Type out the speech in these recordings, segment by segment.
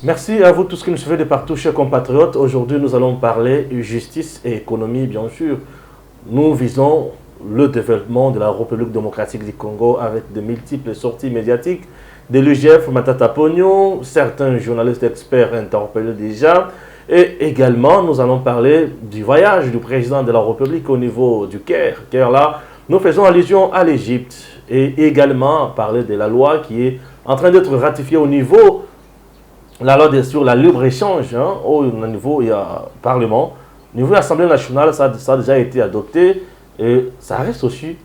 Merci à vous tous qui nous suivez de partout, chers compatriotes. Aujourd'hui, nous allons parler justice et économie, bien sûr. Nous visons le développement de la République démocratique du Congo avec de multiples sorties médiatiques de l'UGF, Matata Pognon, certains journalistes experts interpellés déjà. Et également, nous allons parler du voyage du président de la République au niveau du Caire. Car là, nous faisons allusion à l'Égypte. Et également parler de la loi qui est en train d'être ratifiée au niveau, la loi sur la libre-échange, au niveau Parlement. Au niveau Assemblée nationale, ça a déjà été adopté. Et ça reste aussi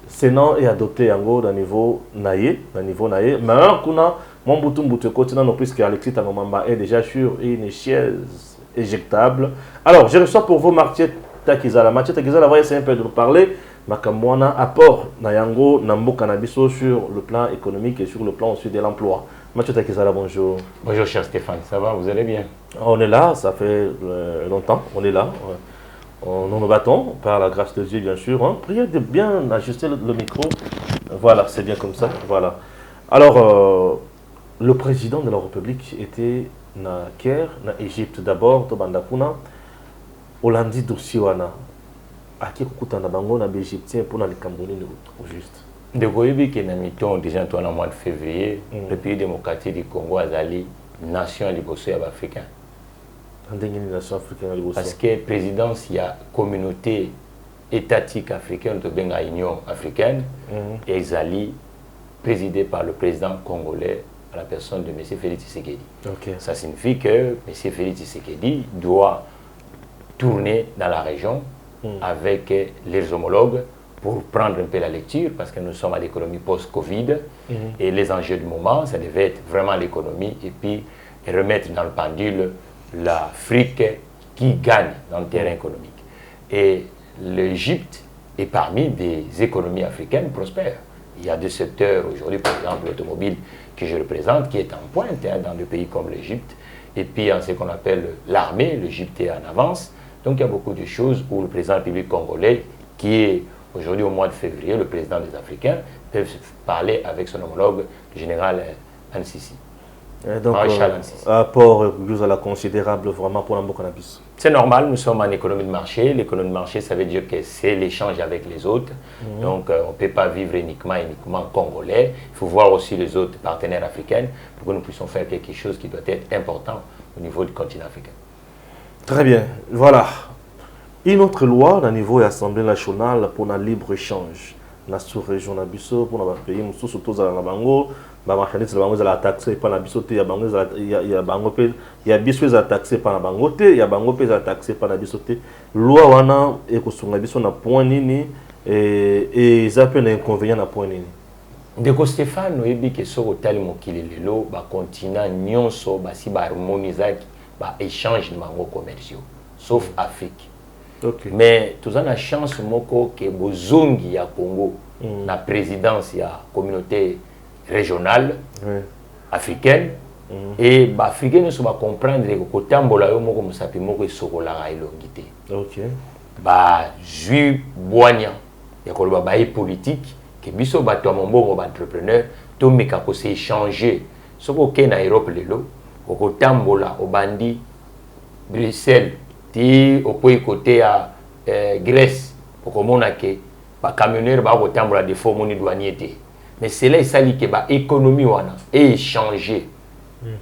Sénat et adopté en gros au niveau naïe. Mais kuna Mambutu Mbuteko, puisque Alexis Tangomamba est déjà sur une chaise éjectable. Alors, je reçois pour vous Mathieu Takizala. Mathieu Takizala va essayer un peu de nous parler. Makamwana apport Nayango Nambo Cannabiso sur le plan économique et sur le plan aussi de l'emploi. Mathieu Takizala, bonjour. Bonjour cher Stéphane, ça va, vous allez bien? On est là, ça fait longtemps, on est là. Nous nous battons par la grâce de Dieu, bien sûr. Priez de bien ajuster le micro. Voilà, c'est bien comme ça. Voilà. Alors, le président de la République était na Caire, na Égypte d'abord, Tobandakuna, Hollandi Dosiwana. À qui écoute na bango na Égyptien pour les Camerounais au juste. De Goyebi qui est dans déjà en mois de février, le pays démocratique du Congo a zali nation liboso africaine. Parce que présidence il y a communauté étatique africaine de Benga Union africaine et zali présidé par le président congolais à la personne de M. Félix Tshisekedi. Ça signifie que M. Félix Tshisekedi doit tourner dans la région avec les homologues pour prendre un peu la lecture, parce que nous sommes à l'économie post-Covid, et les enjeux du moment, ça devait être vraiment l'économie, et puis remettre dans le pendule l'Afrique qui gagne dans le terrain économique. Et l'Égypte est parmi des économies africaines prospères. Il y a deux secteurs aujourd'hui, par exemple l'automobile que je représente, qui est en pointe dans des pays comme l'Égypte, et puis en ce qu'on appelle l'armée, l'Égypte est en avance. Donc il y a beaucoup de choses où le président de la République congolais, qui est aujourd'hui au mois de février, le président des Africains, peut parler avec son homologue, le général Ansisi. Donc, apport considérable vraiment pour l'Ambo Cannabis. C'est normal, nous sommes en économie de marché. L'économie de marché, ça veut dire que c'est l'échange avec les autres. Donc, on ne peut pas vivre uniquement congolais. Il faut voir aussi les autres partenaires africains pour que nous puissions faire quelque chose qui doit être important au niveau du continent africain. Très bien, voilà. Une autre loi au niveau de l'Assemblée nationale pour le libre-échange. La sous-région de Bisso, pour les pays, surtout dans la Bango, les marchandises sont taxées par la Bisso, il y a Bisso qui sont taxées par la Bango, il y a Bango qui sont taxées par la Bisso. Loi wana et que sur la Bisso na point nini et ils appellent un inconvénient na point nini. Ndeko Stéphane, nous dit que sur le tali mokili lelo, ba continent nyonso ba si ba harmoniser ba échange de mango commerciaux, sauf Afrique. Mais tout ça, on a chance que Bozongi ya Congo, la présidence de la communauté régionale africaine, et les Africains ne sont pas comprendre que côté Ambola yo moko musapi moko esokola ga elongité. Ba jui boanya ya koloba ba politique que biso ba to mbongo ba entrepreneur to meka ko se échanger soko ke na Europe lelo ko tambola obandi Bruxelles ti au côté à Grèce pour comment que les camionneurs ba kotambola de faux moni douanier té. Mais c'est là ça li que ba économie wana et échanger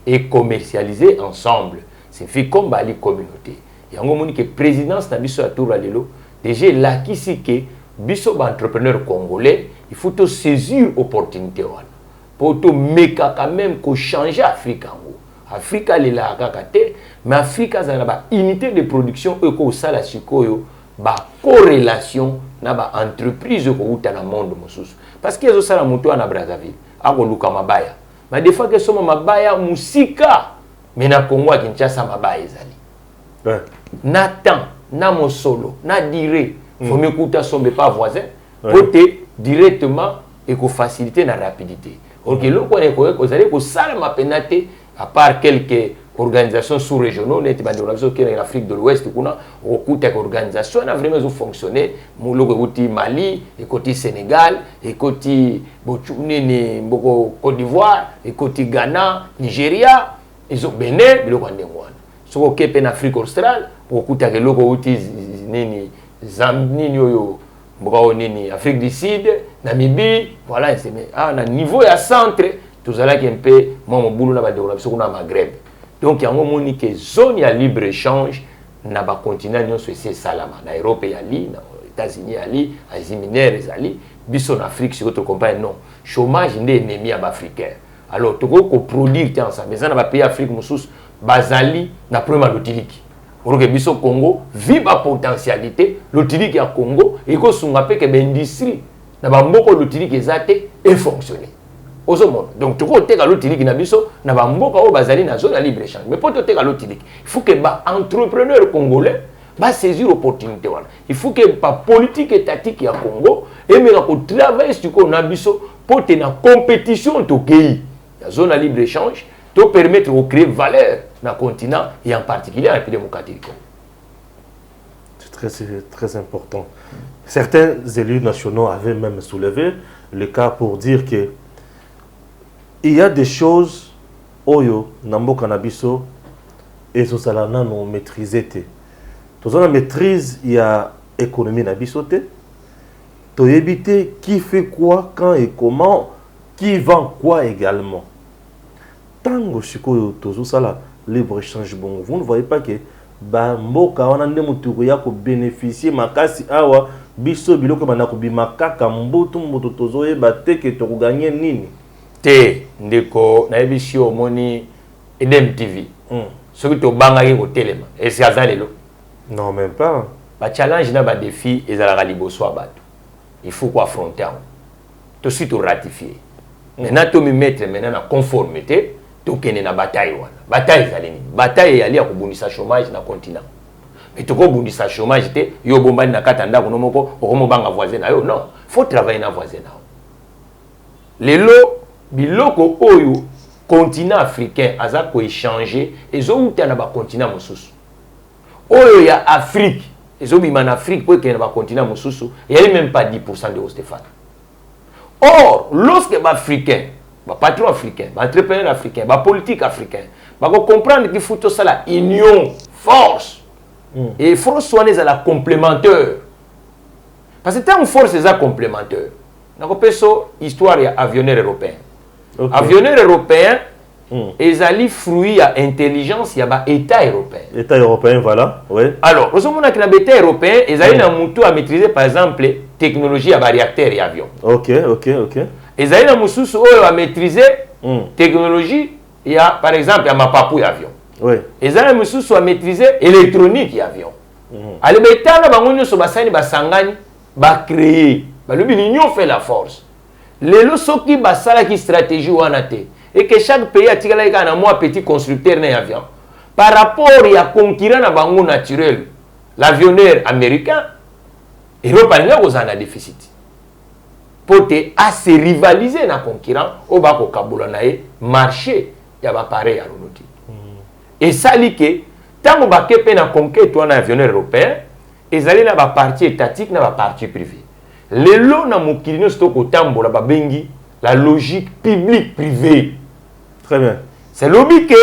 et commercialiser ensemble. C'est fait comme ba li communauté. Yango moni que présidence na biso à tour lelo déjà là qui si que biso ba entrepreneur congolais, il faut to saisir opportunité wana. Pour to meka quand même ko changer Afrique en gros. Afrique elle la kakate, mais Afrique a une unité de production eko sala sikoyo ba corrélation na ba entreprise ko uta na monde mosusu. Parce que zo sala moto na Brazzaville, ako luka mabaya. Mais des fois que soma mabaya musika, mais na Congo à Kinshasa mabaya ezali. Na temps, na mosolo, na dire, faut m'écouter sombe pas voisin, côté directement et ko faciliter la rapidité. OK, lo ko vous allez ko sala mapenate à part quelques organisations sous-régionaux, en Afrique de l'Ouest, beaucoup d'organisations ont vraiment fonctionné. Côté Mali, et côté Sénégal, et côté Côte d'Ivoire, et côté Ghana, Nigeria, ils ont Bénin biloko ndengwana soko kepe na Afrique australe okuta ke loko uti nini Zambie yoyo mboka nini Afrique du Sud Namibie voilà c'est mais na niveau ya centre tous allaki un peu moi mon boulot na ba développer soko na Maghreb donc yango moni ke zone ya libre échange na ba continent nyonso c'est salama na Europe ya li na États-Unis ya li Asie mineure ezali biso en Afrique si votre compagne non chômage n'est ennemi à africain alors to ko produire ensemble mais ça na ba pays Afrique mususu bazali na problème lotiliki pour que biso Congo vive à potentialité lotiliki ya Congo et ko sunga pe ke ba industrie na ba mboko lotiliki ezate et fonctionner ozomo donc to ko teka lotiliki na biso na ba mboka o bazali na zone ya libre échange mais pour to teka lotiliki il faut que ba entrepreneur congolais va saisir l'opportunité. Il faut que la politique étatique ya Congo et mais qu'on travaille sur qu'on a biso pour tenir compétition au pays. La zone à libre échange te permettre de créer valeur dans le continent et en particulier en République démocratique. C'est très important. Certains élus nationaux avaient même soulevé le cas pour dire que il y a des choses oyo nambo kanabiso et so salana non maîtriser. Tous on maîtrise il y a économie na bisoté. To éviter qui fait quoi, quand et comment, qui vend quoi également. Tango chiko tozo sala libre échange bon. Vous ne voyez pas que ba mboka wana nde mutu ya ko bénéficier makasi awa biso biloko banako bimaka kambutu mbutu tozo e bate que to gagner nini. Te ndeko na ebisio moni Edem TV. Ce que to banga ko telema et c'est azalelo. Non, même pas. Ba challenge na ba défi ezalaka liboso abatu. Il faut quoi affronter. Tout de suite ratifier. Maintenant to me mettre maintenant en conformité, to kene na bataille wana. Bataille ezaleni. Bataille yali ya kubundisa chômage na continent. Mais to ko bundisa chômage te yo bombani na katanda ko nomoko okomo banga voisin na yo. Non, faut travailler na voisin na. Lelo biloko oyo continent africain aza ko échanger ezo uta na ba continent mosusu. Oyo ya Afrique, les hommes en Afrique, pour qu'il y ait un continent mosusu, il n'y a même pas 10% de Stéphane. Or, lorsque les Africains, les patrons africains, les entrepreneurs africains, les politiques africains, ils vont comprendre qu'il faut tout ça la union, force. Et force soigner à la complémentaire. Parce que tant que force est complémentaire, nous avons histoire avionneur européen. Okay. Avionneur européen, ils allaient fruit à intelligence, il y a État européen. État européen, voilà. Oui. Alors, nous avons un État européen, ils allaient à maîtriser par exemple technologie à réacteurs et avions. Ok. Ils allaient à maîtriser technologie, il y a par exemple à Mapapou et avion. Oui. Ils allaient à maîtriser électronique et avion. Alors, l'État va créer, l'union fait la force. Les lois qui basala qui stratégie ou anaté. Et que chaque pays a tiré un petit constructeur d'avion. Par rapport à concurrent à bango naturel, l'avionneur américain, l'Europe a un déficit. Pour assez rivaliser dans le concurrent, au bas au marché, il y a pareil à l'aéronautique. Et ça dit que tant que vous avez conquête un avionneur européen, ils allaient dans la partie étatique, dans la partie privée. Les lots dans mon kilino stock au tambo la bengi la logique publique-privée. Très bien. C'est lobby que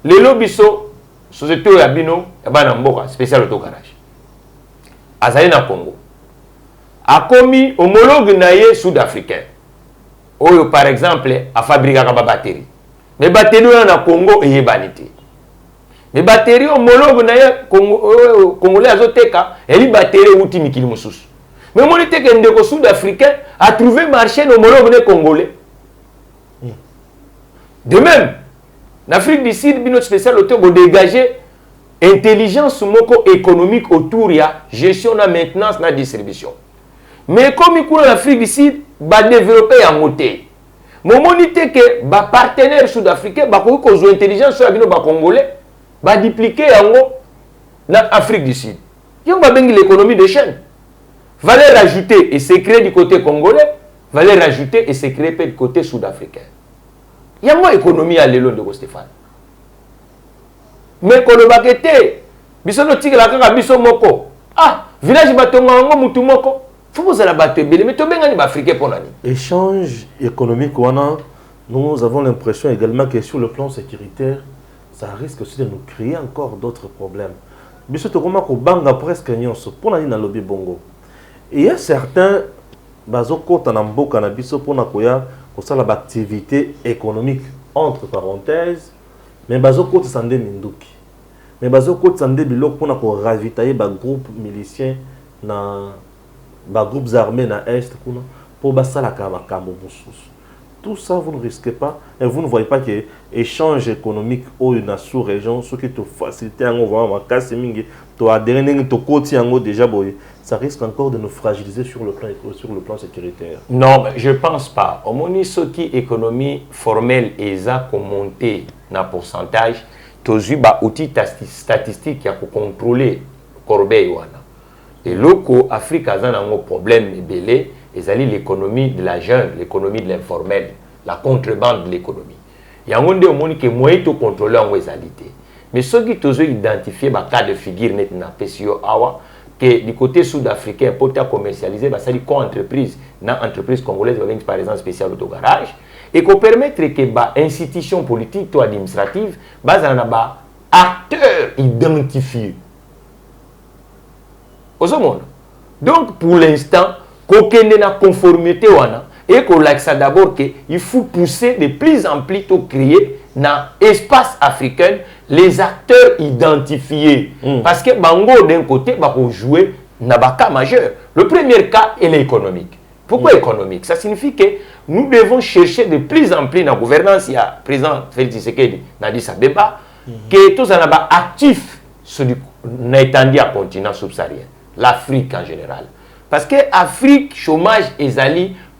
les lobbies sont société ya bino ya bana mboka spécial autogarage. Azali na Congo. A commis homologue naie sud-africain. Oyo par exemple a fabriqué ba batterie. Mais batterie na Congo et banité. Mais batterie homologue naie Congo congolais azoteka eli batterie outi mikili mususu. Mais mon était que ndeko sud-africain a trouvé marché homologue congolais. De même, l'Afrique du Sud, notre spécial auteur, va dégager intelligence économique autour de la gestion de la maintenance et de la distribution. Mais comme il coule l'Afrique du Sud, va développer en moté. Mon monité que les partenaires sud-africains, ont intelligence sur la congolais, va dupliquer en Afrique du Sud. Il y a l'économie de chaîne. Valeur ajoutée et secret du côté congolais, valeur ajoutée et secret du côté sud-africain. Il y a une économie à l'élo de Stéphane. Mais quand on va quitter, bisono tigre la kaka biso moko. Ah, village batonga ngo mutu moko. Faut vous la battre belé mais to benga ni africain pour nani. Échange économique wana, nous avons l'impression également que sur le plan sécuritaire, ça risque aussi de nous créer encore d'autres problèmes. Mais surtout, comment qu'on banga presque nyonso pour aller dans le lobby bongo. Et il y a certains bazoko tanambo cannabis pour na koya pour ça l'activité économique entre parenthèses, mais bazoko tsande minduki. Mais bazoko tsande bilok pour na ko ravitailler ba groupe milicien na ba groupes armés na est pour basala ka makambo mususu. Tout ça, vous ne risquez pas et vous ne voyez pas que l'échange économique au une sous-région, ce qui te facilite, déjà, ça risque encore de nous fragiliser sur le plan sécuritaire. Non, je ne pense pas. Au moins, ce qui est économie formelle et ça monté dans pourcentage, tu as eu des outils statistiques pour contrôler corbeille. Et l'Oko, Afrique a un problème belé. Et c'est l'économie de la jeune, l'économie de l'informel, la contrebande de l'économie. Il y a un monde qui est moins de contrôler en réalité. Mais ceux qui ont identifié le cas de figure net na PCO Awa, que du côté sud-africain, pour commercialiser, c'est une entreprise, une entreprise congolaise avec par exemple spécial autogarage, et qu'on permettre que les institutions politiques ou administratives, basent sur acteurs identifiés. Au monde. Donc pour l'instant, qu'aucun n'a conformité et qu'on l'a d'abord qu'il faut pousser de plus en plus à créer dans l'espace africain les acteurs identifiés. Parce que Bango d'un côté va jouer dans un cas majeur. Le premier cas est l'économique. Pourquoi économique? Ça signifie que nous devons chercher de plus en plus dans la gouvernance. Il y a le président Félix Tshisekedi dans Addis Abeba que tous les actifs sur l'étendue à continent subsaharien, l'Afrique en général. Parce que l'Afrique, chômage, est la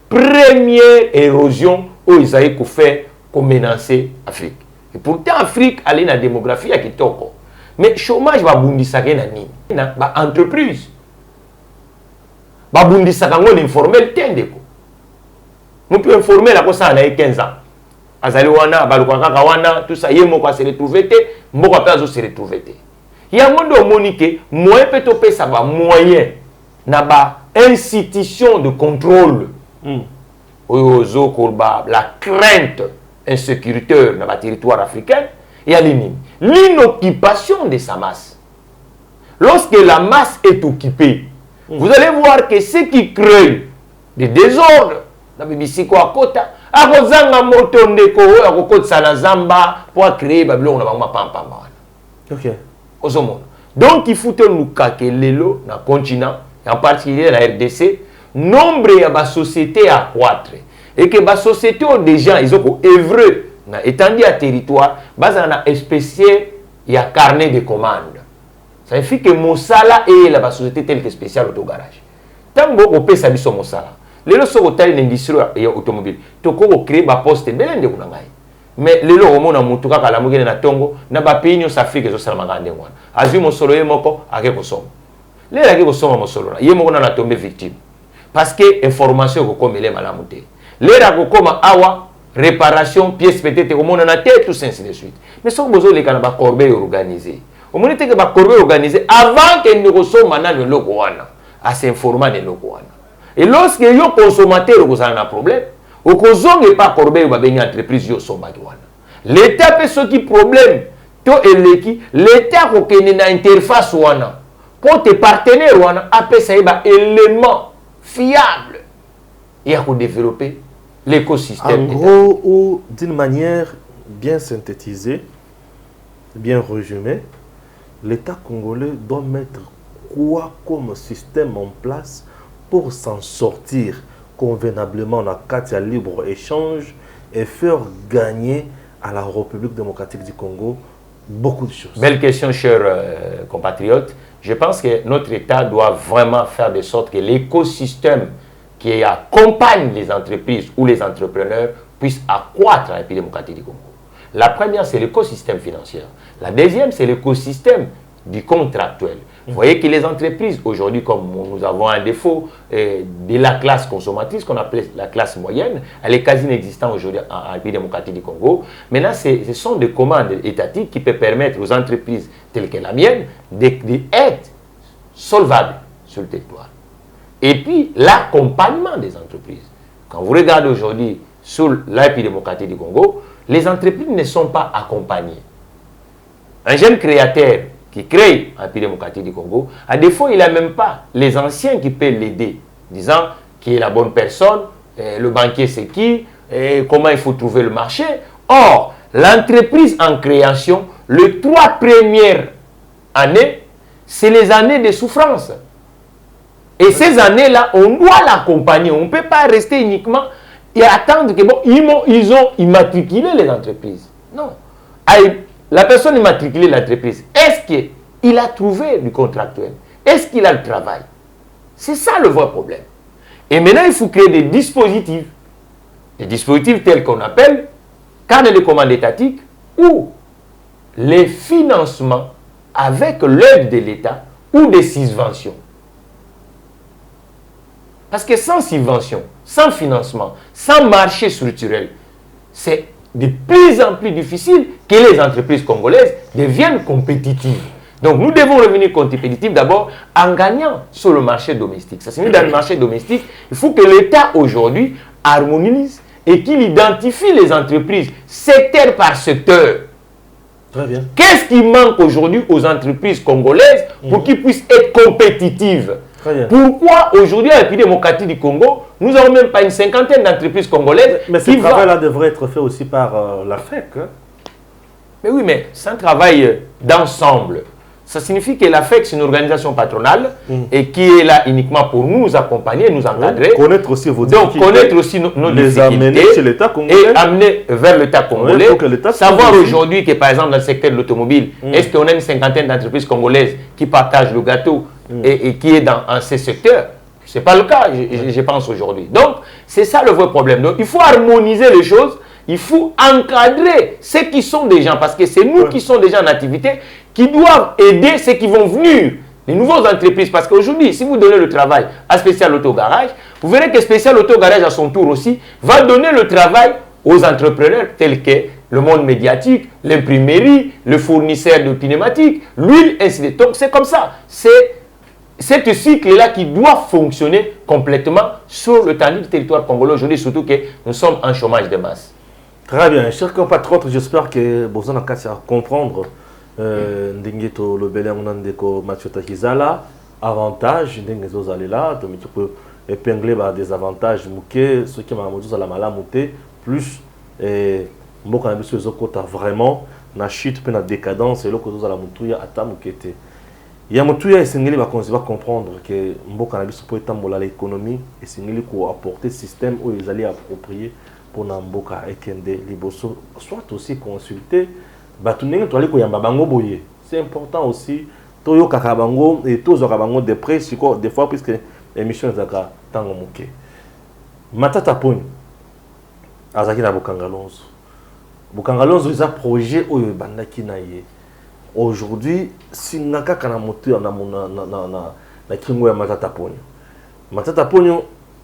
première érosion où ils ont fait pour menacer l'Afrique. Et pourtant, l'Afrique a une démographie qui est toko. Mais chômage va bundisa dans l'entreprise. Va bundisa dans l'informel tendeko. Nous pouvons informer la cosa à 15 ans. Azali wana, balukaka wana, tout ça, yemo kwa se retrouver te, mboko pa se retrouver te. Il y a un monde monique, moyen peut topé ça va moyen. Na ba institution de contrôle la crainte insécuritaire dans le territoire africain et à l'inoccupation de sa masse. Lorsque la masse est occupée, vous allez voir que ce qui crée des désordres dans le Bissiko à Kota, à Kozanga Motondeko, à Kokot Sanazamba, pour créer Babylone, on va pas. Ok. Donc il faut que nous caquer l'élo dans le continent. En particulier la RDC, nombre de sociétés à croître. Et que les sociétés ont déjà, ils ont œuvré, étendu à territoire, basé dans un spécial, il y a carnet de commandes. Ça signifie que Mosala est la société telle que spécial autogarage. Tant que vous avez ça Mosala, les gens sont dans l'industrie automobile. Tout le monde crée un poste de l'Inde. Mais les gens qui ont mutuka kala mugene na tongo na ba pays nyos Afrique zo sala magande wana. Azu mosolo ye moko akeko somo. Les gens qui sont mosolo na ye moko na tomber victime. Parce que information ko comme les malamute. Les gens qui comme awa réparation pièces peut-être comme on a tête tout ainsi de suite. Mais sont besoin les kana ba corbeille organisé. Au moins que ba corbeille organisé avant que nous ressomme na le logo wana. À s'informer le logo wana. Et lorsque yo consommateur ko ça un problème. Au cause n'est pas corbeille ou une entreprise yo somba wana. L'état peut ce qui problème to eleki l'état ko kene na interface wana pour tes partenaires wana après ça ba élément fiable et à développer l'écosystème. En gros ou d'une manière bien synthétisée, bien résumée, l'État congolais doit mettre quoi comme système en place pour s'en sortir convenablement dans le cadre de libre-échange et faire gagner à la République démocratique du Congo beaucoup de choses. Belle question, chers compatriotes. Je pense que notre État doit vraiment faire de sorte que l'écosystème qui accompagne les entreprises ou les entrepreneurs puisse accroître la République démocratique du Congo. La première, c'est l'écosystème financier. La deuxième, c'est l'écosystème du contractuel. Vous voyez que les entreprises, aujourd'hui, comme nous avons un défaut de la classe consommatrice, qu'on appelle la classe moyenne, elle est quasi inexistante aujourd'hui en République démocratique du Congo. Maintenant, ce sont des commandes étatiques qui peuvent permettre aux entreprises telles que la mienne d'être solvables sur le territoire. Et puis, l'accompagnement des entreprises. Quand vous regardez aujourd'hui sur la République démocratique du Congo, les entreprises ne sont pas accompagnées. un jeune créateur qui crée un pays démocratique du Congo, à défaut, il n'a même pas les anciens qui peuvent l'aider, disant qui est la bonne personne, le banquier c'est qui, comment il faut trouver le marché. Or, l'entreprise en création, les 3 premières années, c'est les années de souffrance. Et ces années-là, on doit l'accompagner. On ne peut pas rester uniquement et attendre que, bon, ils ont immatriculé les entreprises. Non. La personne immatriculée l'entreprise, est-ce qu'il a trouvé du contractuel? Est-ce qu'il a le travail? C'est ça le vrai problème. Et maintenant, il faut créer des dispositifs. Des dispositifs tels qu'on appelle carnet de commande étatique ou les financements avec l'aide de l'État ou des subventions. Parce que sans subvention, sans financement, sans marché structurel, c'est de plus en plus difficile que les entreprises congolaises deviennent compétitives. Donc nous devons revenir compétitifs d'abord en gagnant sur le marché domestique. Ça signifie dans le marché domestique, il faut que l'État aujourd'hui harmonise et qu'il identifie les entreprises secteur par secteur. Très bien. Qu'est-ce qui manque aujourd'hui aux entreprises congolaises pour qu'ils puissent être compétitives? Pourquoi aujourd'hui, à la République démocratique du Congo, nous n'avons même pas une 50aine d'entreprises congolaises? Mais ce travail-là devrait être fait aussi par la FEC. Hein? Mais oui, mais c'est un travail d'ensemble. Ça signifie que la FEC, c'est une organisation patronale et qui est là uniquement pour nous accompagner, nous encadrer. Oui, connaître aussi vos difficultés. Donc, connaître aussi nos difficultés. Amener chez l'État congolais. Et amener vers l'État congolais. Oui, savoir aujourd'hui que, par exemple, dans le secteur de l'automobile, est-ce qu'on a une 50aine d'entreprises congolaises qui partagent le gâteau et qui est dans ces secteurs? Ce n'est pas le cas, je pense, aujourd'hui. Donc, c'est ça le vrai problème. Donc, il faut harmoniser les choses. Il faut encadrer ceux qui sont des gens, parce que c'est nous qui sommes déjà en activité, qui doivent aider ceux qui vont venir, les nouvelles entreprises. Parce qu'aujourd'hui, si vous donnez le travail à Spécial Auto Garage, vous verrez que Spécial Auto Garage, à son tour aussi, va donner le travail aux entrepreneurs tels que le monde médiatique, l'imprimerie, le fournisseur de pneumatiques, l'huile, ainsi de suite. Donc c'est comme ça. C'est ce cycle-là qui doit fonctionner complètement sur le du territoire congolais aujourd'hui, surtout que nous sommes en chômage de masse. Très bien. Chers compatriotes, j'espère que vous allez comprendre Ndingeto le Belé Ndeko Mathieu Takizala, avantage, Ndingezo Zalela, donc tu peux épingler des avantages, ceux qui m'ont dit à la malamouté, plus Mboka Nabiso Zokota vraiment, na chute, na décadence, et là que vous allez moutouya à Mukete. Il y a moutouya et Singeli va comprendre que Mboka Nabiso peut être l'économie et Singeli pour apporter le système où ils allaient approprier pour Mboka et Kende Liboso, soit aussi consulter. C'est important aussi. Toyo Kakabango et tous Okabango de près, des fois, puisque l'émission est à Tango Mouké. Matata Pony, Azaki na Bukangalonzo. Bukangalonzo, ils ont projet au Bandaki Naye. Aujourd'hui, si Naka Kanamoto na Kingo ya Matata Pony. Matata Pony,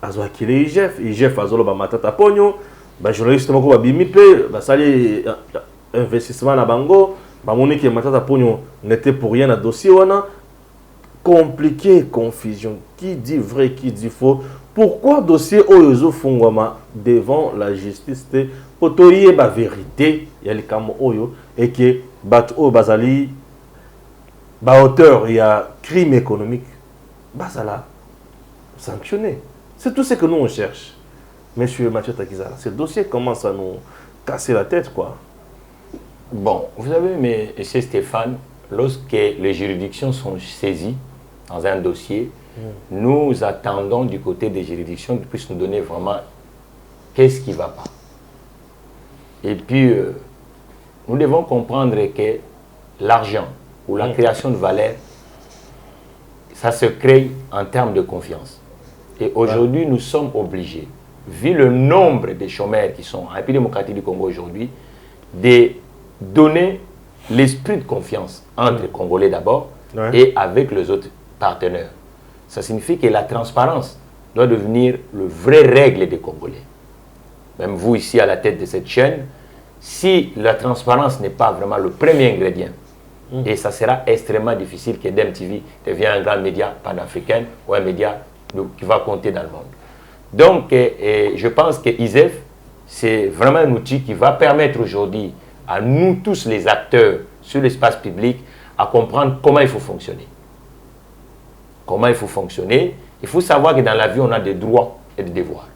Azaki le IGF, Azolo Matata Pony, journaliste Moko Babimipe, Basali. Investissement na bango, Monique Matata Pogno n'était pour rien à dossier, on a compliqué, confusion, qui dit vrai, qui dit faux. Pourquoi dossier Oyozo Fungwama devant la justice pour toyer la vérité, il y a les camo Oyo, et que Bato Bazali, auteur, il y a crime économique, Bazala, sanctionné. C'est tout ce que nous on cherche. Monsieur Mathieu Takizala, ce dossier commence à nous casser la tête, quoi. Bon, vous savez, mais c'est Stéphane, lorsque les juridictions sont saisies dans un dossier, nous attendons du côté des juridictions qu'ils puissent nous donner vraiment qu'est-ce qui ne va pas. Et puis, nous devons comprendre que l'argent ou la création de valeur, ça se crée en termes de confiance. Et aujourd'hui, nous sommes obligés, vu le nombre de chômeurs qui sont en République démocratique du Congo aujourd'hui, de donner l'esprit de confiance entre les Congolais d'abord et avec les autres partenaires. Ça signifie que la transparence doit devenir le vrai règle des Congolais. Même vous ici à la tête de cette chaîne, si la transparence n'est pas vraiment le premier ingrédient, et ça sera extrêmement difficile que DMTV devienne un grand média panafricain ou un média qui va compter dans le monde. Donc, je pense que ISEF, c'est vraiment un outil qui va permettre aujourd'hui à nous tous les acteurs sur l'espace public, à comprendre comment il faut fonctionner. Comment il faut fonctionner. Il faut savoir que dans la vie, on a des droits et des devoirs.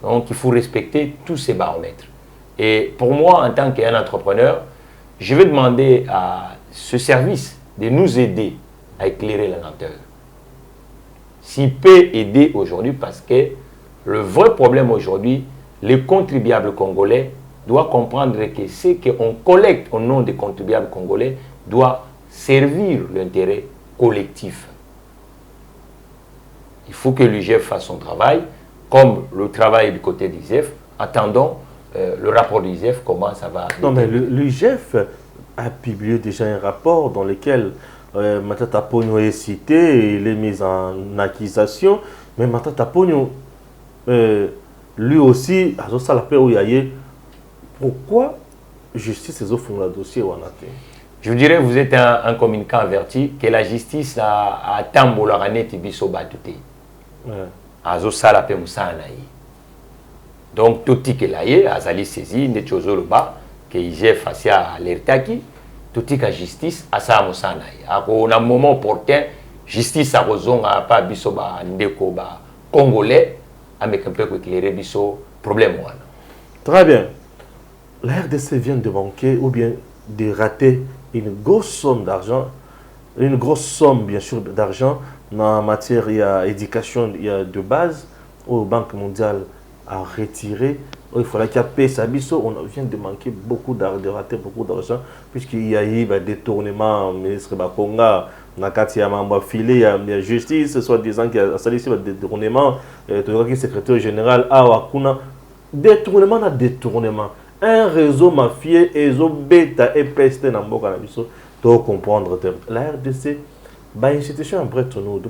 Donc, il faut respecter tous ces baromètres. Et pour moi, en tant qu'un entrepreneur, je vais demander à ce service de nous aider à éclairer la lenteur. S'il peut aider aujourd'hui, parce que le vrai problème aujourd'hui, les contribuables congolais doivent comprendre que ce qu'on collecte au nom des contribuables congolais doit servir l'intérêt collectif. Il faut que l'UGF fasse son travail, comme le travail du côté de l'IGF. Attendons le rapport de l'IGF, comment ça va. Non, mais l'UGF a publié déjà un rapport dans lequel Matata Pogno est cité, il est mis en accusation, mais Matata Pogno, lui aussi, pourquoi justice les offres le dossier ou en a-t-il? Je vous dirais, vous êtes un communicant averti que la justice a tambolarane tibiso batute. Azo sala pe musana yi. Donc tout que la ye azali saisi ne chozolo ba que IGF facia alertaki tout que justice asa musana yi. Ako na moment opportun justice a rozonga pa biso ba ndeko ba congolais avec un peu éclairer biso problème wana. Très bien. La RDC vient de manquer ou bien de rater une grosse somme d'argent, une grosse somme bien sûr d'argent en matière d'éducation de base où la Banque mondiale a retiré. Il fallait qu'il y ait paix Sabiso. On vient de manquer beaucoup d'argent, de rater beaucoup d'argent puisqu'il y a eu des détournements, ministre Bakonga, Nakati Yamamba filé, il y a justice, soit disant qu'il y a salissé des détournements, le secrétaire général Awakuna, détournement à détournement. Un réseau mafieux, réseau bêta et peste dans le Boka-Nabiso, doit comprendre. La RDC, bah, institution en bref,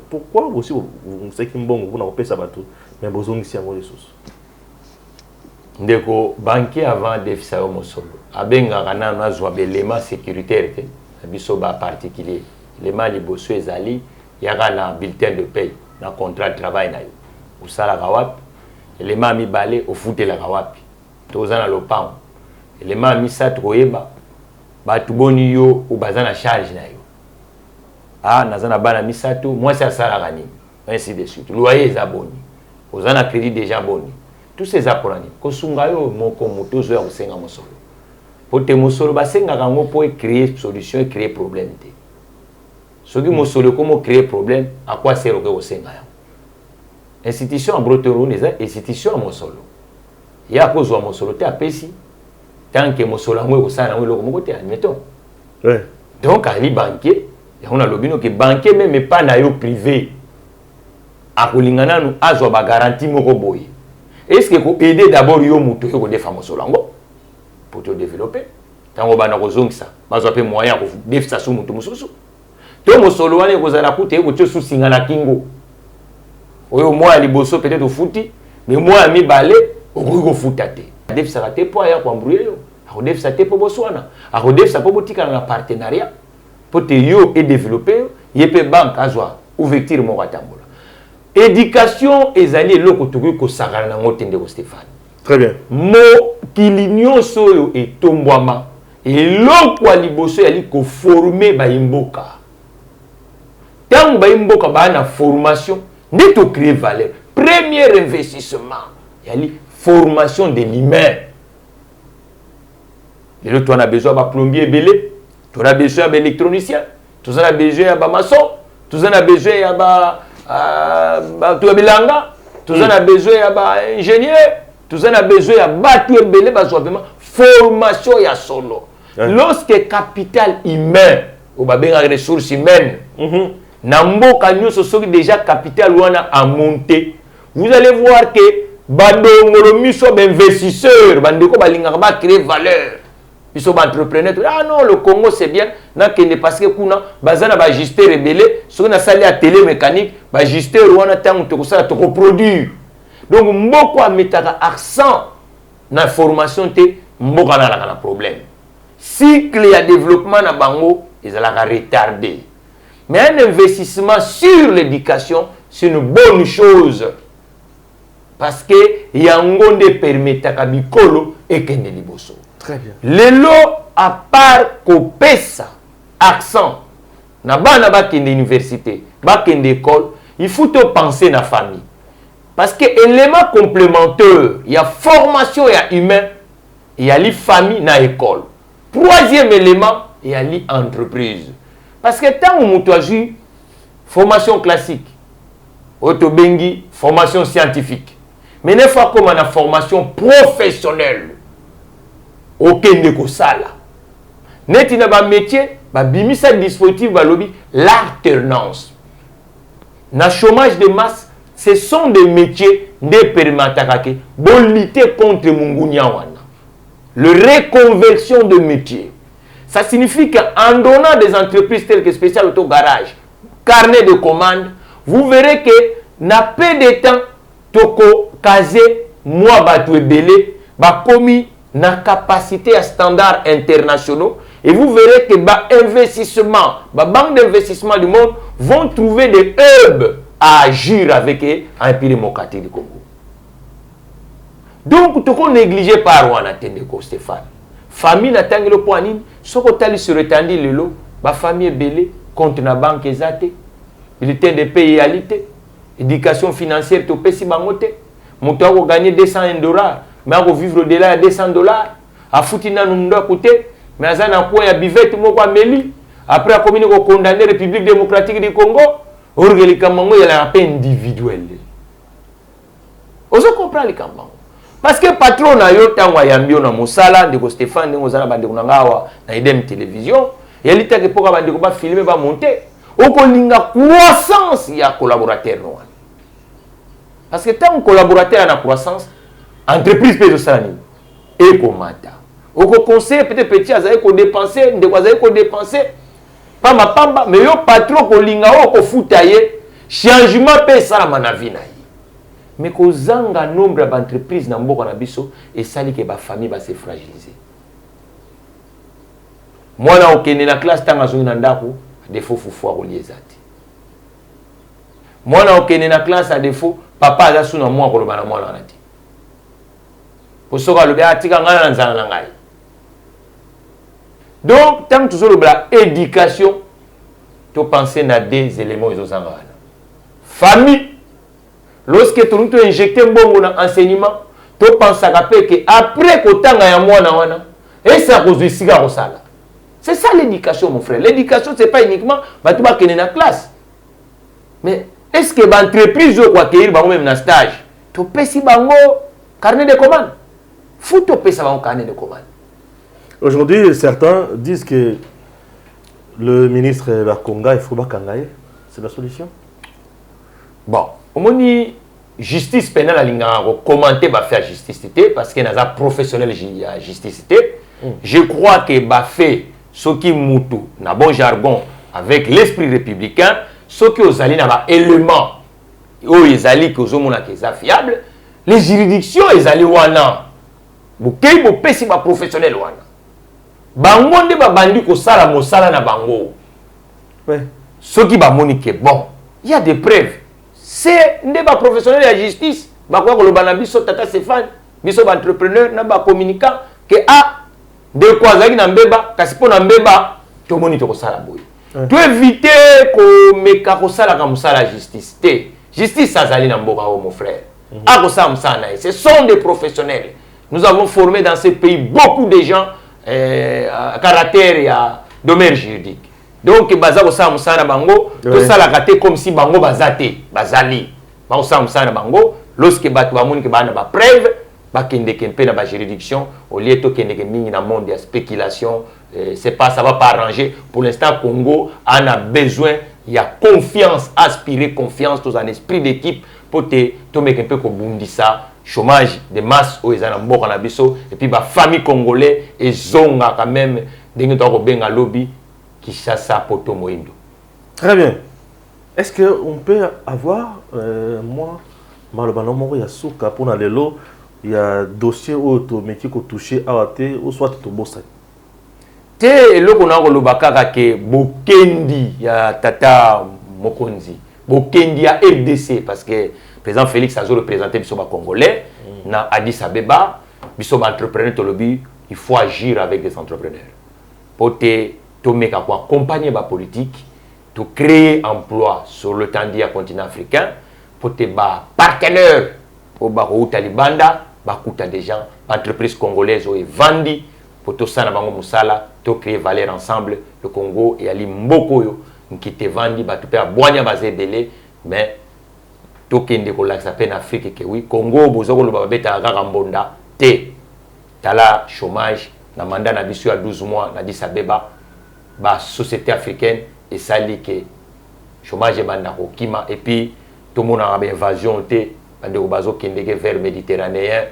pourquoi aussi vous savez qu'il y a vous n'avez pas ça bateau, mais vous avez ici à vos ressources. Ndeko banquier avant déficit au Mosolo. Abenga kana na zwa belema sécuritaire te. Biso ba particulier. Les mali bosso ezali yaka na bulletin de paye na contrat de travail na yo. Usala kawapi. Les mami balé au foot la kawapi. Tozana lopango. Les mami sat koyeba batu boni yo ou bazana charge na yo. Ah nazana bana misatu moi ça sala gani. Ainsi de suite. Loyer za boni. Ozana crédit déjà boni. Tous ces apprenants, Kosungayo, moko motozo ya kusenga mosolo. Pote mosolo basenga kango po créer solution et créer problème te. Soki mosolo comment créer problème, à quoi sert que kusenga ya? Institution en brotero neza institution en mosolo. Ya kozwa mosolo te apesi tant que mosolo ngwe kosana ngwe loko moko te admettons. Ouais. Donc ali banquier, ya on a lobino que banquier même pas na yo privé. Akolingana nu azwa ba garantie moko boye. Est-ce que vous aider d'abord yo muto yo defa mosolango pour te développer tango bana kozongisa bazo pe moyen ko defisa su muto mususu to mosolo wane kozala kute ko tso singa na kingo oyo moi liboso peut-être au futi mais moi mi balé ko futa te defisa te po ya ko mbruye yo ko defisa te po boswana ko defisa po botika na partenariat pour te yo et développer yepe banque azwa ouverture mo katambola. Éducation ezali loko tuku ko sagana na ngotende ko Stéphane. Très bien. Mo kilinyo soyo etombwama et loko liboso yali ko former ba imboka. Tant ba imboka ba na formation ne to créer valeur. Premier investissement yali formation de l'humain. Et là, tu as besoin de plombier belé, tu as besoin d'électronicien, tu as besoin de maçon, tu as besoin de tu as bilanga, tu as besoin d'ingénieur, tu as besoin de formation ya solo. Lorsque capital humain, ou ressources humaines, namboka nyoso soki déjà capital wana a monté, vous allez voir que badongolo miso d'investisseurs, bandeko balingaka ba créer valeur. Ils sont entrepreneurs. Ah non, le Congo c'est bien. Parce que kuna bazana ba ajuster rebelle, ce qu'on a salé à télé mécanique, ba ajuster wana tant que ça te reproduire. Donc mboko a metaka accent na formation te mboka na la problème. Cycle ya développement na bango, ils allaient retarder. Mais un investissement sur l'éducation, c'est une bonne chose. Parce que yangonde permetaka bikolo et kende liboso. Très bien. Lelo à part kopesa accent na bana bakende université bakende école, il faut te penser na famille parce que élément complémentaire, il y a formation, il y a humain, il y a les familles na école. Troisième élément, il y a les entreprises. Parce que tant où tu as vu formation classique, autobengi, formation scientifique, mais une fois comme on a formation professionnelle, aucun de sala. Net il ba métier, ba bimisa dispositif ba lobby l'alternance. Na chômage de masse, ce sont des métiers de perimatakake, bon lutter contre mungunya wana. Le reconversion de métiers. Ça signifie qu'en donnant des entreprises telles que Spécial Auto Garage, carnet de commandes, vous verrez que n'a pas de temps toko casé moi batoué belé, ba commis na capacité à standards internationaux et vous verrez que ba investissement, ba banque d'investissement du monde vont trouver des hubs à agir avec eux en pays démocratique du Congo. Donc toko négligé par wana tendeko Stéphane. Famille na tangi le poanine, soko tali se retandi le lot, ba famille belé compte na banque ezate, il était de pays alité, éducation financière to pesi bangote, moto a gagné $200, mais a vivre au-delà de $200, a fouti na nundo côté, mais a na quoi ya bivette moko ameli, après a communiqué au condamné République démocratique du Congo, orgeli kamango il a un peu individuel. Oso comprendre les kamango. Parce que patron na yo tangwa yambio na mosala ndeko Stéphane ndeko zana bandeko na ngawa na idem télévision yelita ke poka bandeko ba filmer ba monter okolinga croissance ya collaborateur no. Parce que tant collaborateur na croissance entreprise peut ça ni et komata oko conseil peut-être petit azaye ko dépenser ndeko azaye ko dépenser pamba pamba mais yo patron kolinga oko futaye changement pe sala manavina. Mais qu'aux anga nombre d'entreprises dans beaucoup d'habisso et ça dit que ma famille va se fragiliser. Moi na okene na classe tanga zungi na ndako défaut foufou a relié zati. Moi na okene na classe à défaut papa aza suna moi ko lobana moi na nati. Pour soka lobe atika ngana nzana na ngai. Donc tant que tu le bla éducation tu penser na des éléments ils ont famille. Lorsque tu as injecté un bon enseignement, tu penses que après que tu as un et ça cause de cigare au sala. C'est ça l'éducation, mon frère. L'éducation, ce n'est pas uniquement tu vas dans la classe. Mais est-ce que l'entreprise ou quoi qu'il même dans stage, tu peux si bango carnet de commande. Faut tu peux ça carnet de commande. Aujourd'hui, certains disent que le ministre Bakonga il faut Bakangaye, c'est la solution. Bon, on dit justice pénale à l'inga commenter ba faire justice parce que naza professionnel justice. Je crois que ba fait ce qui mutu na bon jargon avec l'esprit républicain, ce qui aux alliés na ba élément o ezali que zo mona que ça fiable, les juridictions ezali wana. Bokei bo pesi ba professionnel wana. Bango nde ba bandi ko sala mosala na bango. Ouais. Ce qui ba monique bon, il y a des preuves. C'est un débat professionnel de la justice. Bakwa ko lobana biso tata Stéphane, biso ba entrepreneur na ba communicant que de quoi zaki na mbeba, kasi po na mbeba to moni to ko sala boy. Tu éviter ko meka ko sala comme ça la justice. Justice ça zali na mboka mon frère. A ko sa msana, ce sont des professionnels. Nous avons formé dans ce pays beaucoup de gens à caractère et à domaine juridique. Donc baza ko sa musana bango to sala kate comme si bango bazate bazali ba sa musana bango lorsque batu bamoni ke bana ba preuve ba kende kempe na ba juridiction au lieu to kende ke mingi na monde de spéculation c'est pas ça va pas arranger pour l'instant Congo en a besoin il y a confiance aspirer confiance dans un esprit d'équipe pour te mettre un peu ko bundisa chômage de masse au ezana mboka na biso et puis ba famille congolais et zonga quand même dingue to ko benga lobby. Très bien. Est-ce qu'on peut avoir, moi, malheureusement, il y a souka pour les lots, il y a dossier auto mais qui ont touché à AT ou soit tout bossa. Te lo kona ko lobaka ke bokendi ya tata Mokonzi. Bokendi ya RDC parce que président Félix a représenté biso ba congolais na Addis Abeba, biso ba entrepreneur to lobby, il faut agir avec des entrepreneurs. pour te accompagner la politique, de créer emploi sur le temps du continent africain, pour te partenaire pour le Talibanda, des gens, entreprises congolaises et vendi, pour tout ça, pour créer valeur ensemble, le Congo et Ali Mboko, qui te vendi, tu peux boire basé belé, mais tout qui est en Afrique, que oui, Congo, Bozoko, le Babeta, Garambonda, te, tala chômage, na mandat na biso à 12 mois, na Addis Abeba, la société africaine, et ça dit que chômage est bandako kima, et puis tout le monde a une invasion, bande bazo kendeke vers méditerranéen,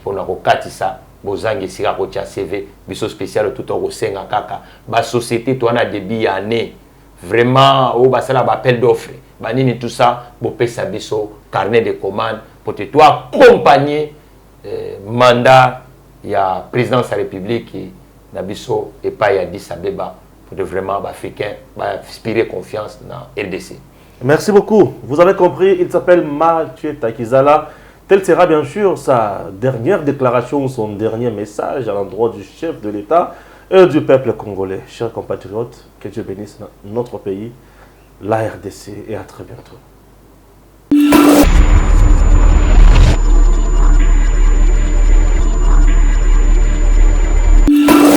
pour na kokatisa, bozangi sika kotia CV, biso spécial tout au senga kaka, ba société toi na débit année, vraiment, au basala appel d'offres, banini tout ça, bo pesa biso, carnet de commandes, pour te toi accompagner, mandat, il y a président de la République, Nabiso et pas Addis Abeba, pour vraiment l'Africain inspirer confiance dans la RDC. Merci beaucoup. Vous avez compris, il s'appelle Mathieu Takizala. Telle sera bien sûr sa dernière déclaration, son dernier message à l'endroit du chef de l'État et du peuple congolais. Chers compatriotes, que Dieu bénisse notre pays, la RDC, et à très bientôt.